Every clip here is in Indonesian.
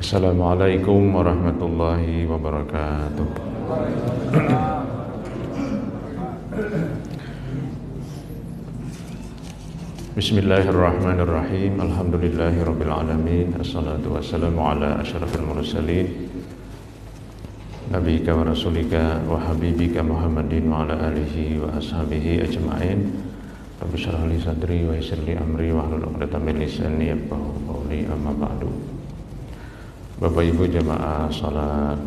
Assalamualaikum warahmatullahi wabarakatuh. Bismillahirrahmanirrahim. Alhamdulillahirabbil alamin. Assalatu wassalamu ala asyrafil mursalin nabiyika wa rasulika wa habibika Muhammadin wa ala alihi wa ashabihi ajma'in. Rabbi shrah li sadri wa yassir li amri wa hlul 'uqdatam min lisani yafqahu qawli, amma ba'du. Bapak Ibu jamaah salat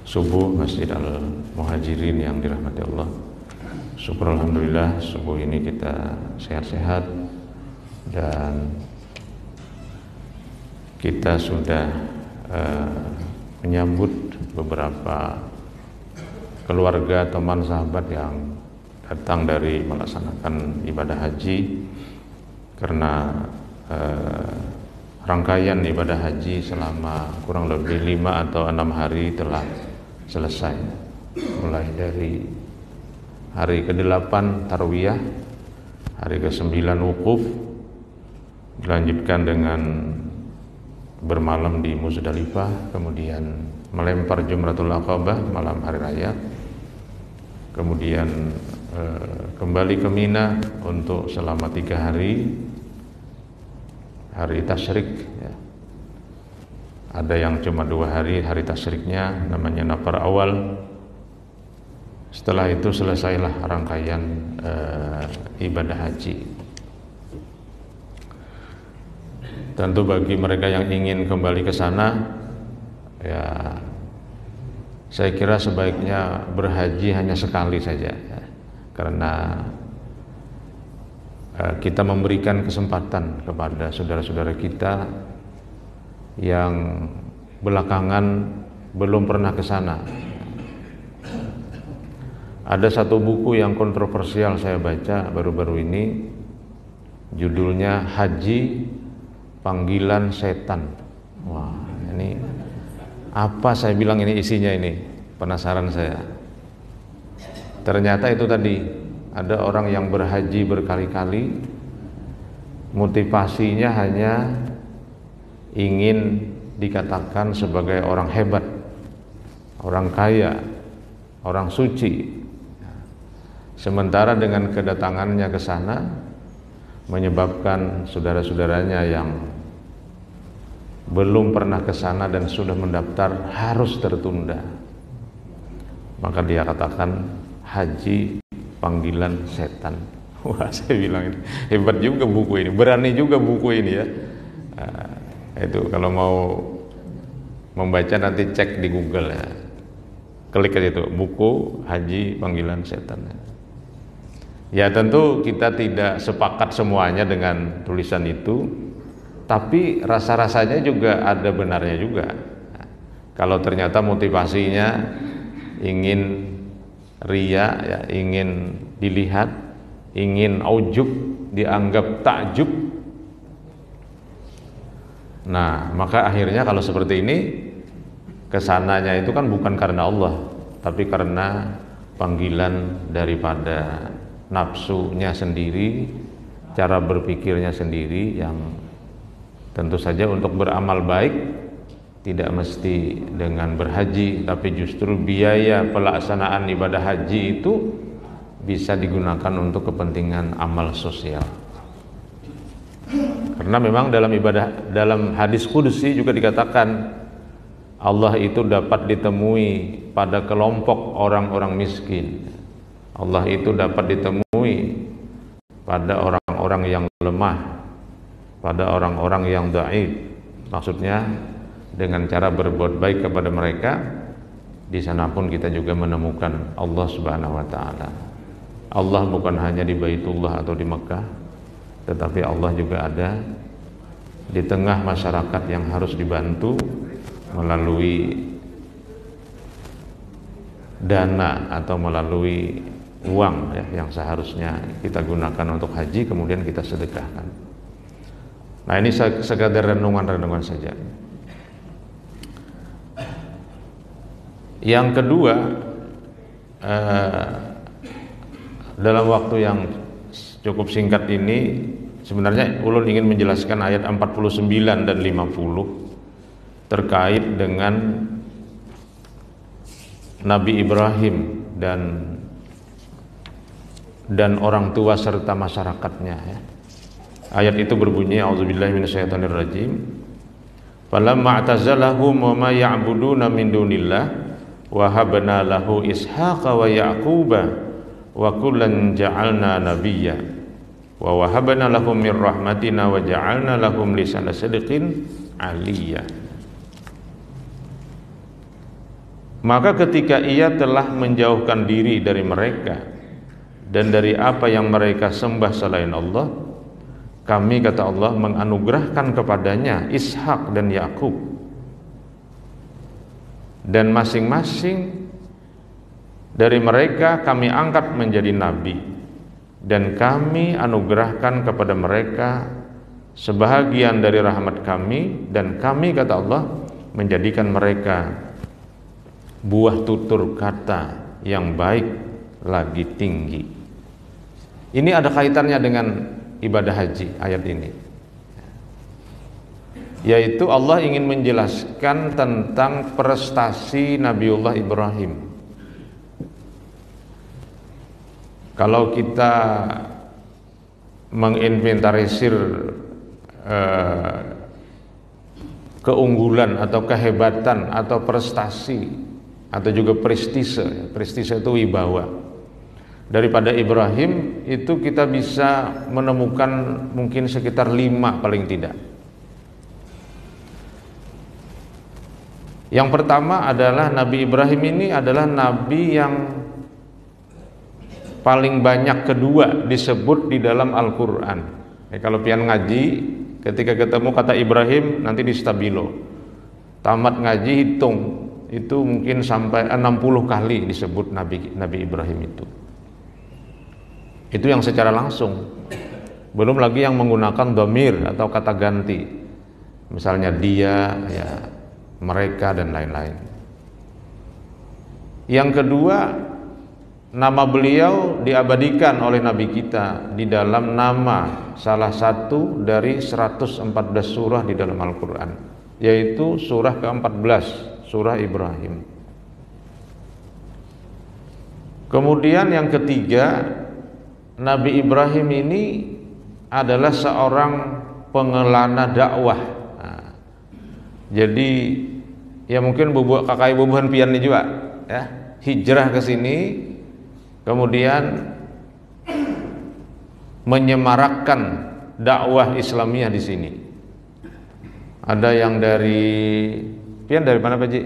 subuh Masjid Al-Muhajirin yang dirahmati Allah. Syukur alhamdulillah subuh ini kita sehat-sehat dan kita sudah menyambut beberapa keluarga, teman, sahabat yang datang dari melaksanakan ibadah haji, karena rangkaian ibadah haji selama kurang lebih 5 atau 6 hari telah selesai, mulai dari hari ke-8 tarwiyah, hari ke-9 wukuf, dilanjutkan dengan bermalam di Muzdalifah, kemudian melempar Jumratul Aqabah malam hari raya, kemudian kembali ke Mina untuk selama 3 hari tasyrik ya. Ada yang cuma 2 hari tasyriknya, namanya nafar awal. Setelah itu selesailah rangkaian ibadah haji. Tentu bagi mereka yang ingin kembali ke sana, ya saya kira sebaiknya berhaji hanya sekali saja ya. Karena kita memberikan kesempatan kepada saudara-saudara kita yang belakangan belum pernah ke sana. Ada satu buku yang kontroversial saya baca baru-baru ini, judulnya Haji Panggilan Setan. Wah, ini apa saya bilang ini isinya ini? Penasaran saya. Ternyata itu tadi, ada orang yang berhaji berkali-kali, motivasinya hanya ingin dikatakan sebagai orang hebat, orang kaya, orang suci. Sementara dengan kedatangannya ke sana menyebabkan saudara-saudaranya yang belum pernah ke sana dan sudah mendaftar harus tertunda. Maka dia katakan haji panggilan setan. Wah, saya bilang ini hebat juga buku ini, berani juga buku ini ya. Nah, itu kalau mau membaca nanti cek di Google ya, klik aja itu buku Haji Panggilan Setan. Ya tentu kita tidak sepakat semuanya dengan tulisan itu, tapi rasa-rasanya juga ada benarnya juga. Nah, kalau ternyata motivasinya ingin riya ya, ingin dilihat, ingin ujub, dianggap takjub. Nah, maka akhirnya kalau seperti ini, kesananya itu kan bukan karena Allah, tapi karena panggilan daripada nafsunya sendiri, cara berpikirnya sendiri, yang tentu saja untuk beramal baik tidak mesti dengan berhaji, tapi justru biaya pelaksanaan ibadah haji itu bisa digunakan untuk kepentingan amal sosial. Karena memang dalam hadis qudsi juga dikatakan Allah itu dapat ditemui pada kelompok orang-orang miskin. Allah itu dapat ditemui pada orang-orang yang lemah, pada orang-orang yang dhaif. Maksudnya dengan cara berbuat baik kepada mereka, di sana pun kita juga menemukan Allah Subhanahu wa taala. Allah bukan hanya di Baitullah atau di Mekah, tetapi Allah juga ada di tengah masyarakat yang harus dibantu melalui dana atau melalui uang ya, yang seharusnya kita gunakan untuk haji, kemudian kita sedekahkan. Nah, ini sekadar renungan-renungan saja. Yang kedua, dalam waktu yang cukup singkat ini sebenarnya ulun ingin menjelaskan ayat 49 dan 50 terkait dengan Nabi Ibrahim dan orang tua serta masyarakatnya ya. Ayat itu berbunyi auzubillahi minasyaitonirrajim. Falamma i'tazalahum wa ma ya'buduna min dunillah wa habna lahu ishaqa wa yaquba wa kullan ja'alna nabiyya wa wahabna lahum min rahmatina wa ja'alna lahum lisana sidqin aliyya. Maka ketika ia telah menjauhkan diri dari mereka dan dari apa yang mereka sembah selain Allah, kami, kata Allah, menganugerahkan kepadanya Ishak dan Yakub, dan masing-masing dari mereka kami angkat menjadi nabi, dan kami anugerahkan kepada mereka sebahagian dari rahmat kami, dan kami, kata Allah, menjadikan mereka buah tutur kata yang baik lagi tinggi. Ini ada kaitannya dengan ibadah haji ayat ini, yaitu Allah ingin menjelaskan tentang prestasi Nabiullah Ibrahim. Kalau kita menginventarisir keunggulan atau kehebatan atau prestasi atau juga prestise itu wibawa daripada Ibrahim, itu kita bisa menemukan mungkin sekitar 5 paling tidak. Yang pertama adalah Nabi Ibrahim ini adalah nabi yang paling banyak kedua disebut di dalam Al-Quran. Kalau pian ngaji, ketika ketemu kata Ibrahim nanti di stabilo, tamat ngaji hitung, itu mungkin sampai 60 kali disebut Nabi Ibrahim itu. Itu yang secara langsung, belum lagi yang menggunakan dhamir atau kata ganti, misalnya dia, ya, mereka, dan lain-lain. Yang kedua, nama beliau diabadikan oleh Nabi kita di dalam nama salah satu dari 114 surah di dalam Al-Quran, yaitu surah ke-14, surah Ibrahim. Kemudian yang ketiga, Nabi Ibrahim ini adalah seorang pengelana dakwah. Nah, jadi ya mungkin kakak bubuhan pian ini juga ya, hijrah ke sini, kemudian menyemarakkan dakwah Islamiyah di sini. Ada yang dari pian, dari mana Pak Ji?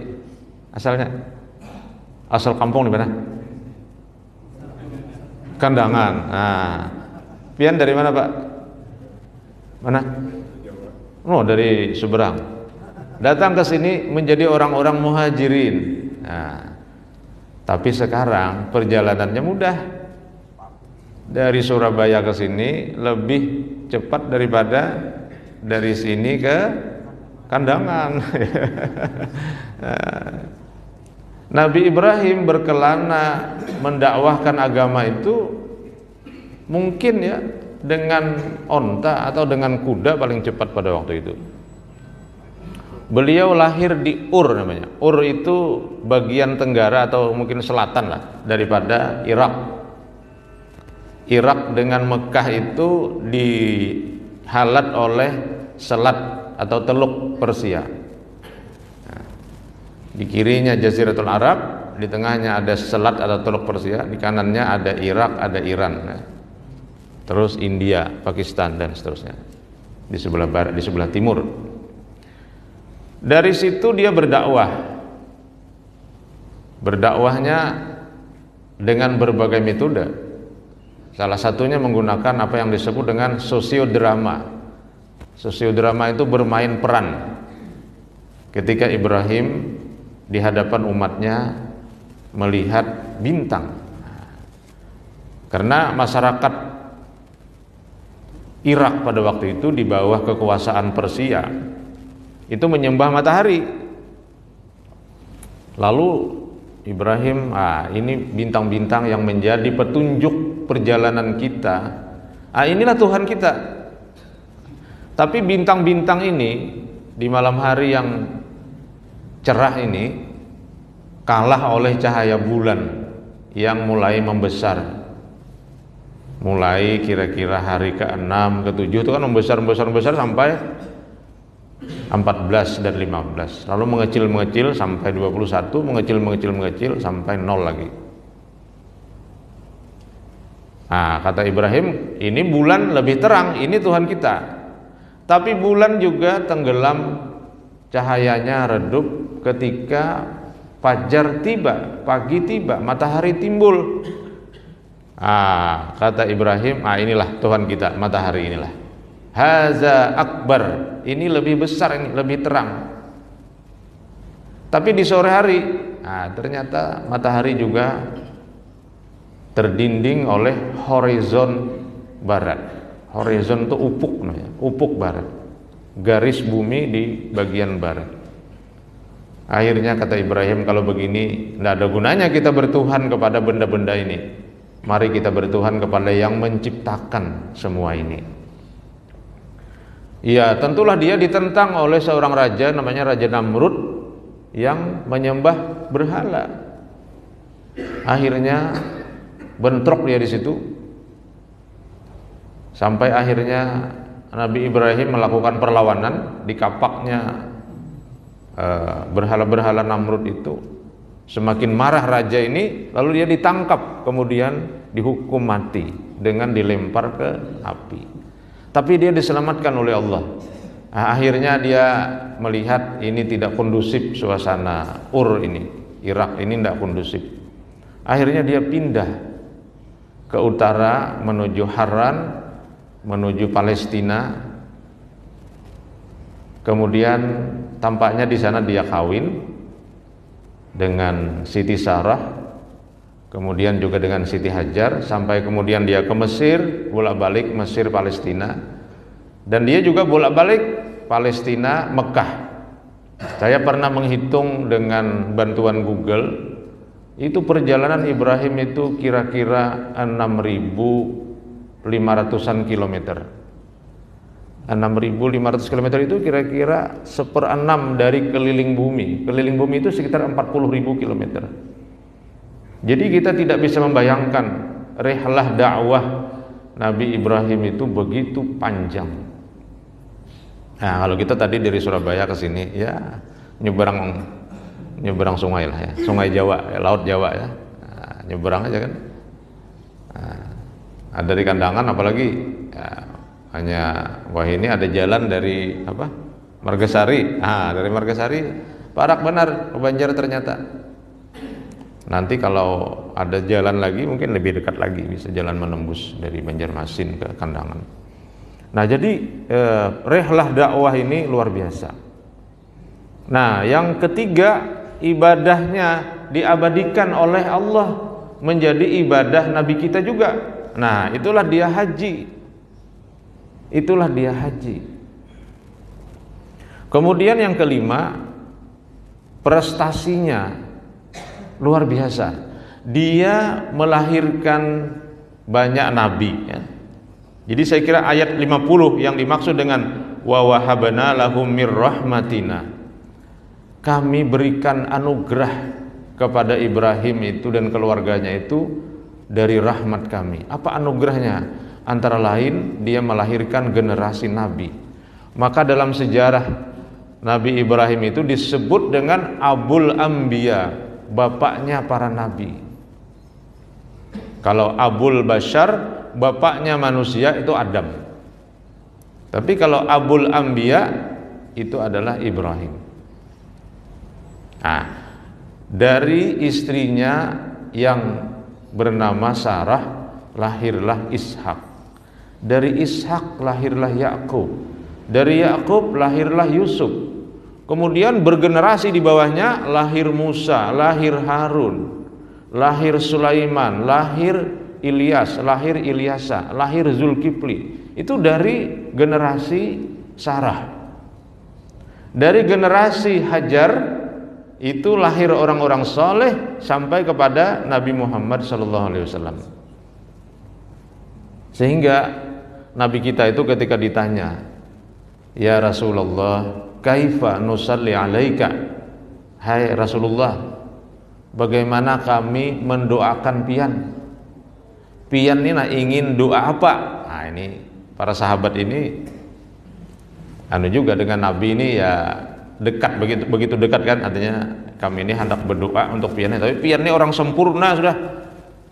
Asalnya? Asal kampung di mana? Kandangan. Nah, pian dari mana Pak? Mana? Oh, dari seberang. Datang ke sini menjadi orang-orang muhajirin. Nah, tapi sekarang perjalanannya mudah. Dari Surabaya ke sini lebih cepat daripada dari sini ke Kandangan. Nabi Ibrahim berkelana mendakwahkan agama itu mungkin ya dengan onta atau dengan kuda paling cepat pada waktu itu. Beliau lahir di Ur namanya. Ur itu bagian tenggara atau mungkin selatan lah daripada Irak. Irak dengan Mekah itu dihalat oleh selat atau teluk Persia. Nah, di kirinya Jaziratul Arab, di tengahnya ada selat atau teluk Persia, di kanannya ada Irak, ada Iran, nah, terus India, Pakistan, dan seterusnya di sebelah barat, di sebelah timur. Dari situ dia berdakwahnya dengan berbagai metode. Salah satunya menggunakan apa yang disebut dengan sosiodrama. Sosiodrama itu bermain peran. Ketika Ibrahim di hadapan umatnya melihat bintang, karena masyarakat Irak pada waktu itu di bawah kekuasaan Persia itu menyembah matahari. Lalu Ibrahim, ini bintang-bintang yang menjadi petunjuk perjalanan kita. Inilah Tuhan kita. Tapi bintang-bintang ini di malam hari yang cerah ini kalah oleh cahaya bulan yang mulai membesar. Mulai kira-kira hari ke-6, ke-7 itu kan membesar sampai 14 dan 15. Lalu mengecil sampai 21, mengecil sampai 0 lagi. Nah, kata Ibrahim, ini bulan lebih terang, ini Tuhan kita. Tapi bulan juga tenggelam, cahayanya redup ketika fajar tiba, pagi tiba, matahari timbul. Kata Ibrahim, inilah Tuhan kita, matahari inilah. Haza akbar, ini lebih besar, ini lebih terang. Tapi di sore hari, ternyata matahari juga terdinding oleh horizon barat. Horizon itu ufuk namanya, ufuk barat. Garis bumi di bagian barat. Akhirnya kata Ibrahim, kalau begini tidak ada gunanya kita bertuhan kepada benda-benda ini. Mari kita bertuhan kepada yang menciptakan semua ini. Ya, tentulah dia ditentang oleh seorang raja namanya Raja Namrud yang menyembah berhala. Akhirnya bentrok dia di situ. Sampai akhirnya Nabi Ibrahim melakukan perlawanan, dikapaknya berhala-berhala Namrud itu. Semakin marah raja ini, lalu dia ditangkap, kemudian dihukum mati dengan dilempar ke api. Tapi dia diselamatkan oleh Allah. Akhirnya dia melihat ini tidak kondusif suasana ini, Irak ini tidak kondusif. Akhirnya dia pindah ke utara menuju Haran, menuju Palestina. Kemudian tampaknya di sana dia kawin dengan Siti Sarah, kemudian juga dengan Siti Hajar, sampai kemudian dia ke Mesir, bolak-balik Mesir Palestina, dan dia juga bolak-balik Palestina Mekah. Saya pernah menghitung dengan bantuan Google, itu perjalanan Ibrahim itu kira-kira 6.500-an kilometer. 6.500 km itu kira-kira 1/6 dari keliling bumi. Keliling bumi itu sekitar 40.000 km. Jadi kita tidak bisa membayangkan rihlah dakwah Nabi Ibrahim itu begitu panjang. Nah, kalau kita tadi dari Surabaya ke sini, ya nyeberang sungai lah ya, Sungai Jawa, ya, Laut Jawa ya. Nah, nyeberang aja kan. Nah, dari Kandangan apalagi ya, hanya wah ini ada jalan dari Margasari. Dari Margasari Parak benar ke Banjar ternyata. Nanti kalau ada jalan lagi mungkin lebih dekat lagi, bisa jalan menembus dari Banjarmasin ke Kandangan. Nah, jadi rihlah dakwah ini luar biasa. Nah, yang ketiga, ibadahnya diabadikan oleh Allah menjadi ibadah Nabi kita juga. Nah, itulah dia haji. Itulah dia haji. Kemudian yang kelima, prestasinya luar biasa. Dia melahirkan banyak nabi ya. Jadi saya kira ayat 50 yang dimaksud dengan wa wahabna lahum mir rahmatina, kami berikan anugerah kepada Ibrahim itu dan keluarganya itu dari rahmat kami. Apa anugerahnya? Antara lain dia melahirkan generasi nabi. Maka dalam sejarah Nabi Ibrahim itu disebut dengan Abul Anbiya, bapaknya para nabi. Kalau Abul Bashar, bapaknya manusia itu Adam. Tapi kalau Abul Anbiya itu adalah Ibrahim. Nah, dari istrinya yang bernama Sarah lahirlah Ishak. Dari Ishak lahirlah Yakub. Dari Yakub lahirlah Yusuf. Kemudian bergenerasi di bawahnya lahir Musa, lahir Harun, lahir Sulaiman, lahir Ilyas, lahir Ilyasa, lahir Zulkifli. Itu dari generasi Sarah. Dari generasi Hajar itu lahir orang-orang soleh sampai kepada Nabi Muhammad SAW. Sehingga Nabi kita itu ketika ditanya, ya Rasulullah, kaifa nusalli alaika? hai Rasulullah, bagaimana kami mendoakan pian? Pian ini ingin doa apa? Nah ini para sahabat ini juga dengan Nabi ini ya dekat, begitu dekat kan, artinya kami ini hendak berdoa untuk pian, tapi pian ini orang sempurna sudah.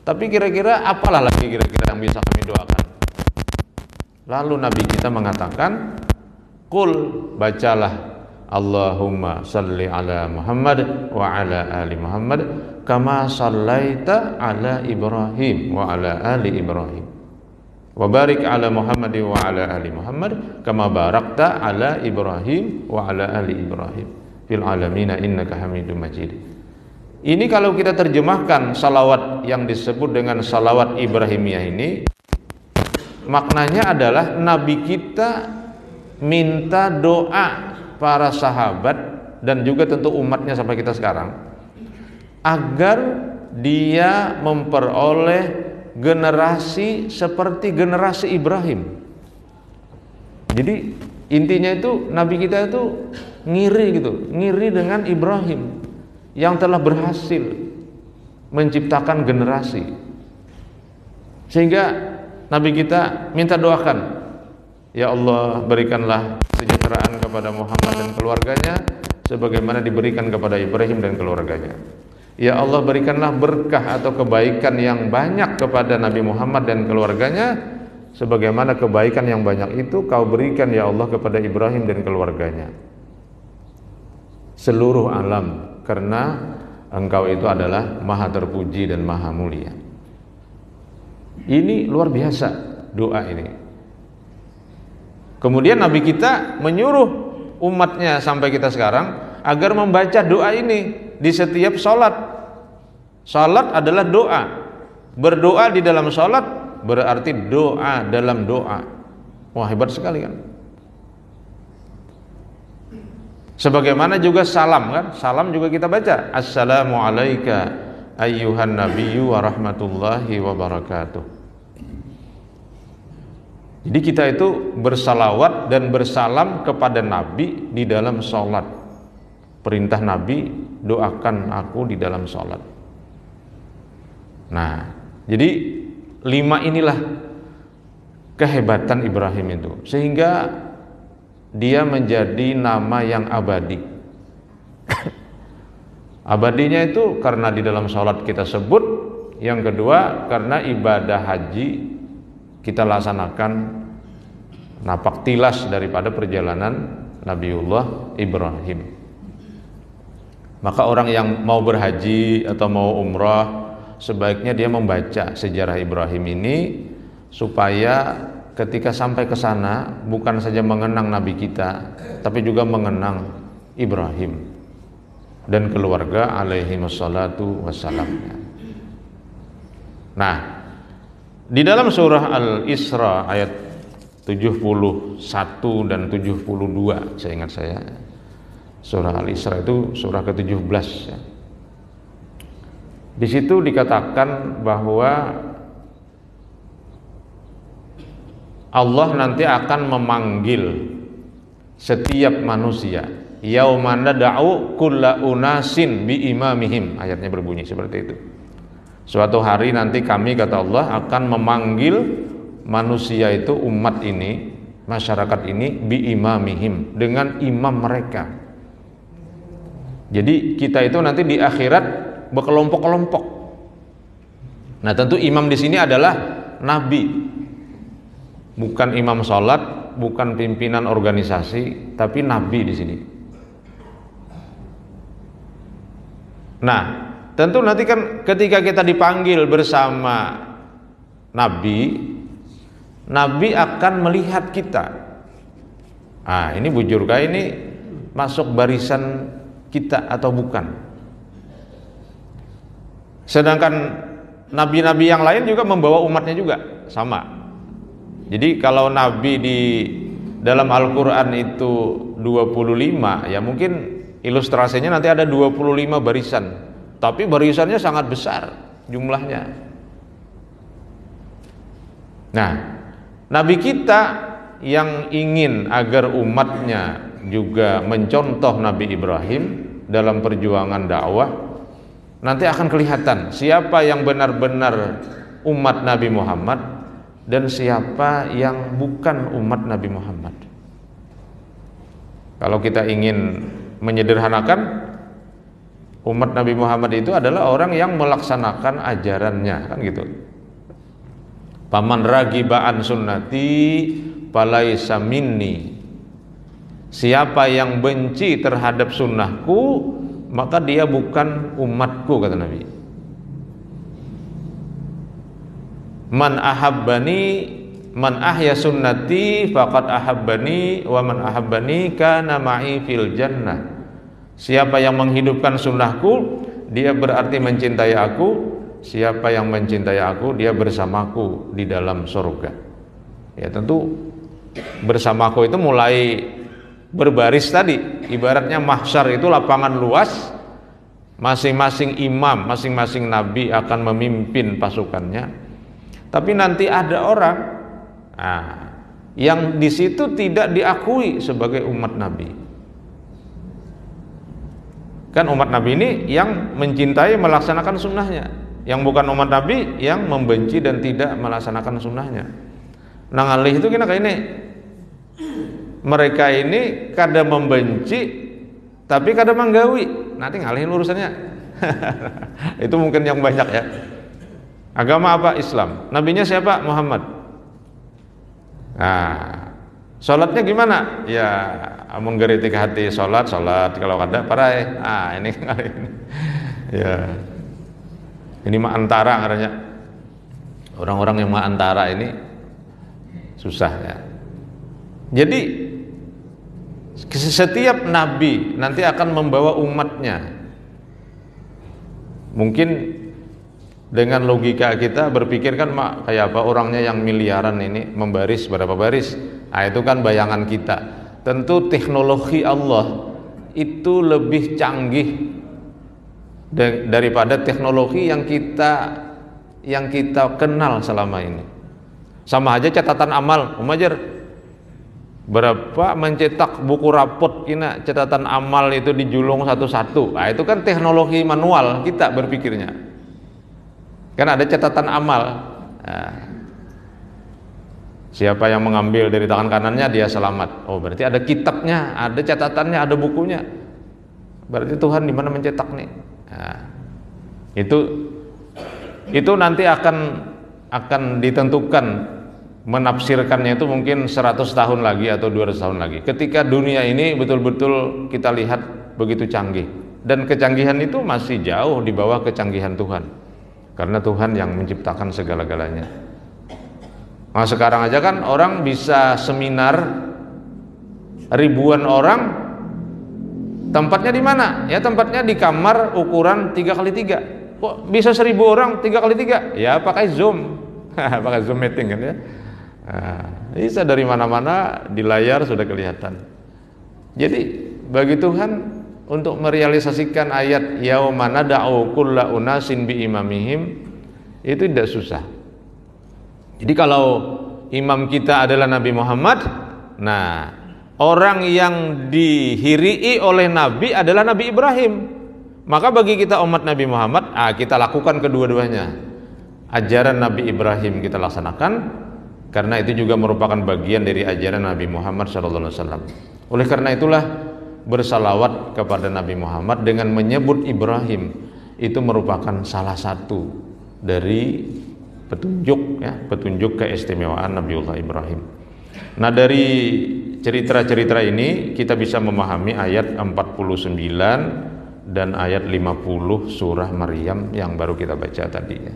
Tapi kira-kira apalah lagi kira-kira yang bisa kami doakan? Lalu Nabi kita mengatakan, qul, bacalah, Allahumma salli ala Muhammad wa ala ali Muhammad kama sallaita ala Ibrahim wa ala ali Ibrahim wa barik ala Muhammad wa ala ali Muhammad kama barakta ala Ibrahim wa ala ali Ibrahim fil alamina innaka Hamidum Majid. Ini kalau kita terjemahkan salawat yang disebut dengan salawat Ibrahimiyah ini, maknanya adalah Nabi kita minta doa para sahabat dan juga tentu umatnya sampai kita sekarang agar dia memperoleh generasi seperti generasi Ibrahim. Jadi intinya itu Nabi kita itu ngiri dengan Ibrahim yang telah berhasil menciptakan generasi, sehingga Nabi kita minta doakan, ya Allah, berikanlah kesejahteraan kepada Muhammad dan keluarganya sebagaimana diberikan kepada Ibrahim dan keluarganya. Ya Allah, berikanlah berkah atau kebaikan yang banyak kepada Nabi Muhammad dan keluarganya sebagaimana kebaikan yang banyak itu kau berikan ya Allah kepada Ibrahim dan keluarganya seluruh alam, karena engkau itu adalah maha terpuji dan maha mulia. Ini luar biasa doa ini. Kemudian Nabi kita menyuruh umatnya sampai kita sekarang agar membaca doa ini di setiap sholat. Sholat adalah doa. Berdoa di dalam sholat berarti doa dalam doa. Wah, hebat sekali kan. Sebagaimana juga salam kan. Salam juga kita baca, Assalamu alayka ayyuhan nabiyyu wa rahmatullahi wa barakatuh. Jadi kita itu bersalawat dan bersalam kepada Nabi di dalam sholat. Perintah Nabi, doakan aku di dalam sholat. Nah, jadi 5 inilah kehebatan Ibrahim itu, sehingga dia menjadi nama yang abadi. Abadinya itu karena di dalam sholat kita sebut. Yang kedua karena ibadah haji kita laksanakan napak tilas daripada perjalanan Nabiullah Ibrahim. Maka orang yang mau berhaji atau mau umrah sebaiknya dia membaca sejarah Ibrahim ini supaya ketika sampai ke sana bukan saja mengenang Nabi kita, tapi juga mengenang Ibrahim dan keluarga alaihi wassalatu wassalam. Nah, di dalam surah Al-Isra ayat 71 dan 72, saya ingat saya, surah Al-Isra itu surah ke-17 ya. Di situ dikatakan bahwa Allah nanti akan memanggil setiap manusia, yaumana da'u kulla unasin bi imamihim, ayatnya berbunyi seperti itu. Suatu hari nanti kami, kata Allah, akan memanggil manusia itu, umat ini, masyarakat ini, bi imamihim, dengan imam mereka. Jadi kita itu nanti di akhirat berkelompok-kelompok. Nah, tentu imam di sini adalah nabi, bukan imam sholat, bukan pimpinan organisasi, tapi nabi di sini. Nah, tentu nanti kan ketika kita dipanggil bersama Nabi akan melihat kita. Ah, ini bujurkah ini masuk barisan kita atau bukan? Sedangkan nabi-nabi yang lain juga membawa umatnya juga sama. Jadi kalau Nabi di dalam Al-Quran itu 25, ya mungkin ilustrasinya nanti ada 25 barisan. Tapi barisannya sangat besar jumlahnya. Nah, Nabi kita yang ingin agar umatnya juga mencontoh Nabi Ibrahim, dalam perjuangan dakwah, nanti akan kelihatan siapa yang benar-benar umat Nabi Muhammad dan siapa yang bukan umat Nabi Muhammad. Kalau kita ingin menyederhanakan, umat Nabi Muhammad itu adalah orang yang melaksanakan ajarannya, kan gitu. Paman ragiba an sunnati falaisa minni. Siapa yang benci terhadap sunnahku, maka dia bukan umatku, kata Nabi. Man ahabbani, man ahya sunnati faqad ahabbani, wa man ahabbani kana ma'i fil jannah. Siapa yang menghidupkan sunnahku, dia berarti mencintai aku. Siapa yang mencintai aku, dia bersamaku di dalam surga. Ya tentu bersamaku itu mulai berbaris tadi. Ibaratnya mahsyar itu lapangan luas, masing-masing imam, masing-masing nabi akan memimpin pasukannya. Tapi nanti ada orang yang di situ tidak diakui sebagai umat nabi. Kan umat nabi ini yang mencintai melaksanakan sunnahnya, yang bukan umat nabi yang membenci dan tidak melaksanakan sunnahnya. Nah ngalih itu kena kayak ini, mereka ini kadang membenci tapi kadang menggawi, nanti ngalihin urusannya. Itu mungkin yang banyak ya. Agama apa? Islam. Nabinya siapa? Muhammad. Nah, sholatnya gimana? Ya menggeritik hati, sholat kalau ada parai. Ini ya, ini mah antara katanya. Orang-orang yang mah antara ini susah ya. Jadi setiap nabi nanti akan membawa umatnya. Mungkin dengan logika kita berpikir kan kayak apa orangnya yang miliaran ini membaris berapa baris. Itu kan bayangan kita. Tentu teknologi Allah itu lebih canggih daripada teknologi yang kita kenal selama ini. Sama aja catatan amal, Umajar berapa mencetak buku rapot kina catatan amal itu dijulung satu-satu. Itu kan teknologi manual kita berpikirnya. Kan ada catatan amal. Siapa yang mengambil dari tangan kanannya dia selamat. Oh berarti ada kitabnya, ada catatannya, ada bukunya. Berarti Tuhan di mana mencetak nih? Itu nanti akan ditentukan, menafsirkannya itu mungkin 100 tahun lagi atau 200 tahun lagi. Ketika dunia ini betul-betul kita lihat begitu canggih, dan kecanggihan itu masih jauh di bawah kecanggihan Tuhan. Karena Tuhan yang menciptakan segala-galanya. Nah sekarang aja kan orang bisa seminar ribuan orang, tempatnya di mana? Ya tempatnya di kamar ukuran 3x3. Kok bisa 1000 orang 3x3? Ya pakai Zoom, pakai Zoom meeting kan ya. Bisa dari mana-mana di layar sudah kelihatan. Jadi bagi Tuhan untuk merealisasikan ayat yauma nad'u kulla unasin bi imamihim itu tidak susah. Jadi kalau imam kita adalah Nabi Muhammad, nah orang yang dihirii oleh Nabi adalah Nabi Ibrahim. Maka bagi kita umat Nabi Muhammad, kita lakukan kedua-duanya. Ajaran Nabi Ibrahim kita laksanakan, karena itu juga merupakan bagian dari ajaran Nabi Muhammad SAW. Oleh karena itulah bersalawat kepada Nabi Muhammad dengan menyebut Ibrahim itu merupakan salah satu dari petunjuk keistimewaan Nabiullah Ibrahim. Nah dari cerita-cerita ini kita bisa memahami ayat 49 dan ayat 50 surah Maryam yang baru kita baca tadi ya.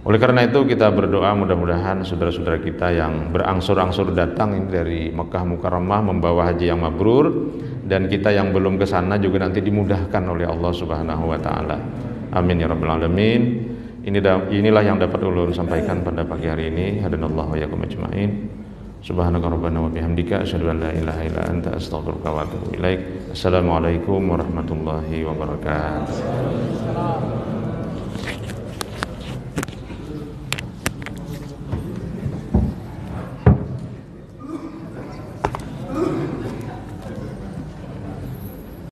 Oleh karena itu kita berdoa mudah-mudahan saudara-saudara kita yang berangsur-angsur datang ini dari Mekah Mukarramah membawa haji yang mabrur, dan kita yang belum ke sana juga nanti dimudahkan oleh Allah Subhanahu wa taala. Amin ya rabbal alamin. Inilah yang dapat ulun sampaikan pada pagi hari ini. Hadanallahu wa iyyakum ajmain. Subhanaka rabbana wa bihamdika asyhadu an la ilaha illa anta astaghfiruka wa atubu ilaik. Assalamualaikum warahmatullahi wabarakatuh.